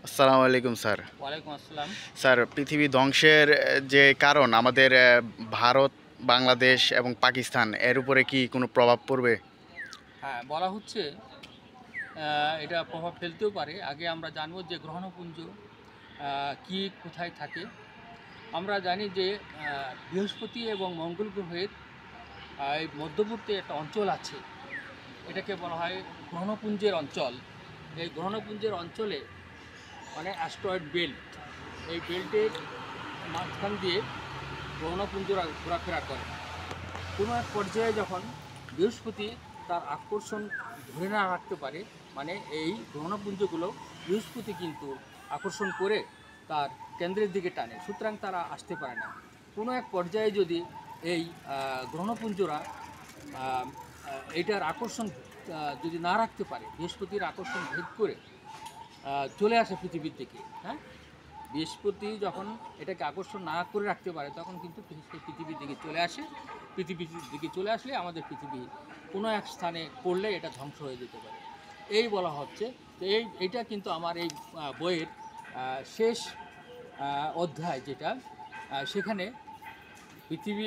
আসসালামু আলাইকুম স্যার। ওয়ালাইকুম আসসালাম। স্যার, পৃথিবী ধ্বংসের যে কারণ আমাদের ভারত, বাংলাদেশ এবং পাকিস্তান এর উপরে কি কোনো প্রভাব পড়বে? হ্যাঁ, বলা হচ্ছে এটা প্রভাব ফেলতেও পারে। আগে আমরা জানব যে গ্রহাণুপুঞ্জ কি কোথায় থাকে। আমরা জানি যে বৃহস্পতি এবং মঙ্গল গ্রহের এই মধ্যবর্তী একটা অঞ্চল আছে। এটাকে বলা হয় গ্রহাণুপুঞ্জের অঞ্চল। এই গ্রহাণুপুঞ্জের অঞ্চলে মানে অ্যাস্ট্রয়েড বেল্ট, এই বেল্টের মাঝখান দিয়ে গ্রহাণুপুঞ্জরা ঘোরাফেরা করে। কোনো এক পর্যায়ে যখন বৃহস্পতি তার আকর্ষণ ধরে না রাখতে পারে, মানে এই গ্রহণপুঞ্জগুলো বৃহস্পতি কিন্তু আকর্ষণ করে তার কেন্দ্রের দিকে টানে, সুতরাং তারা আসতে পারে না। কোনো এক পর্যায়ে যদি এই গ্রহণপুঞ্জরা এইটার আকর্ষণ যদি না রাখতে পারে, বৃহস্পতির আকর্ষণ ভেদ করে চলে আসে পৃথিবীর দিকে, হ্যাঁ, বৃহস্পতি যখন এটাকে আকর্ষণ না করে রাখতে পারে তখন কিন্তু পৃথিবীর দিকে চলে আসে। পৃথিবীর দিকে চলে আসলে আমাদের পৃথিবী কোনো এক স্থানে পড়লে এটা ধ্বংস হয়ে যেতে পারে, এই বলা হচ্ছে। তো এইটা কিন্তু আমার এই বইয়ের শেষ অধ্যায় যেটা, সেখানে পৃথিবী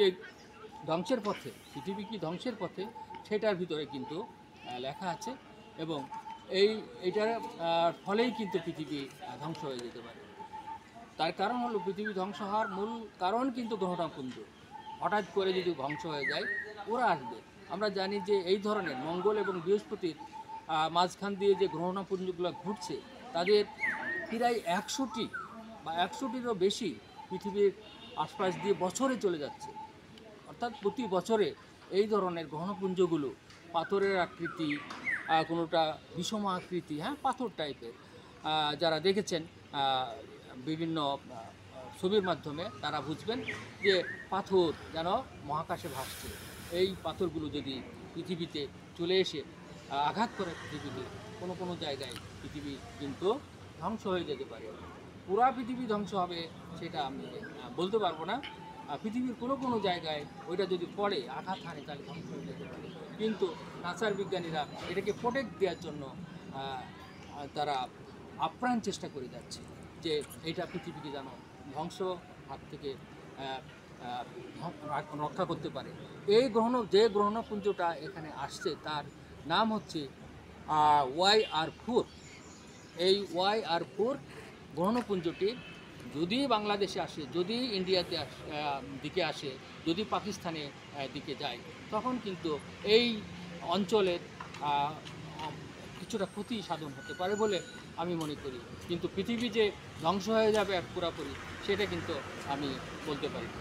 ধ্বংসের পথে, পৃথিবী কি ধ্বংসের পথে সেটার ভিতরে কিন্তু লেখা আছে। এবং এইটার ফলেই কিন্তু পৃথিবী ধ্বংস হয়ে যেতে পারে। তার কারণ হলো পৃথিবী ধ্বংস হওয়ার মূল কারণ কিন্তু গ্রহণপুঞ্জ হঠাৎ করে যদি ধ্বংস হয়ে যায় ওরা আসবে। আমরা জানি যে এই ধরনের মঙ্গল এবং বৃহস্পতির মাঝখান দিয়ে যে গ্রহণপুঞ্জগুলো ঘুরছে তাদের প্রায় 100টি বা 100টিরও বেশি পৃথিবীর আশপাশ দিয়ে বছরে চলে যাচ্ছে। অর্থাৎ প্রতি বছরে এই ধরনের গ্রহণপুঞ্জগুলো পাথরের আকৃতি, কোনোটা বিষম আকৃতি, হ্যাঁ, পাথর টাইপের, যারা দেখেছেন বিভিন্ন ছবির মাধ্যমে তারা বুঝবেন যে পাথর যেন মহাকাশে ভাসছে। এই পাথরগুলো যদি পৃথিবীতে চলে এসে আঘাত করে পৃথিবীতে, কোনো কোনো জায়গায় পৃথিবী কিন্তু ধ্বংস হয়ে যেতে পারে। পুরা পৃথিবী ধ্বংস হবে সেটা আমি বলতে পারবো না। পৃথিবীর কোনো কোনো জায়গায় ওইটা যদি পড়ে আঘাত হানে তাহলে ধ্বংস হয়ে যেতে পারে। কিন্তু নাসার বিজ্ঞানীরা এটাকে প্রোটেক্ট দেওয়ার জন্য তারা আপ্রাণ চেষ্টা করে যাচ্ছে যে এটা পৃথিবীকে যেন ধ্বংস হাত থেকে রক্ষা করতে পারে। এই যে গ্রহণপুঞ্জটা এখানে আসছে তার নাম হচ্ছে YR4। এই YR4 গ্রহণপুঞ্জটি যদি বাংলাদেশে আসে, যদি ইন্ডিয়াতে দিকে আসে, যদি পাকিস্তানের দিকে যায়, তখন কিন্তু এই অঞ্চলের কিছুটা ক্ষতি সাধন হতে পারে বলে আমি মনে করি। কিন্তু পৃথিবী যে ধ্বংস হয়ে যাবে আর পুরাপুরি সেটা কিন্তু আমি বলতে পারি না।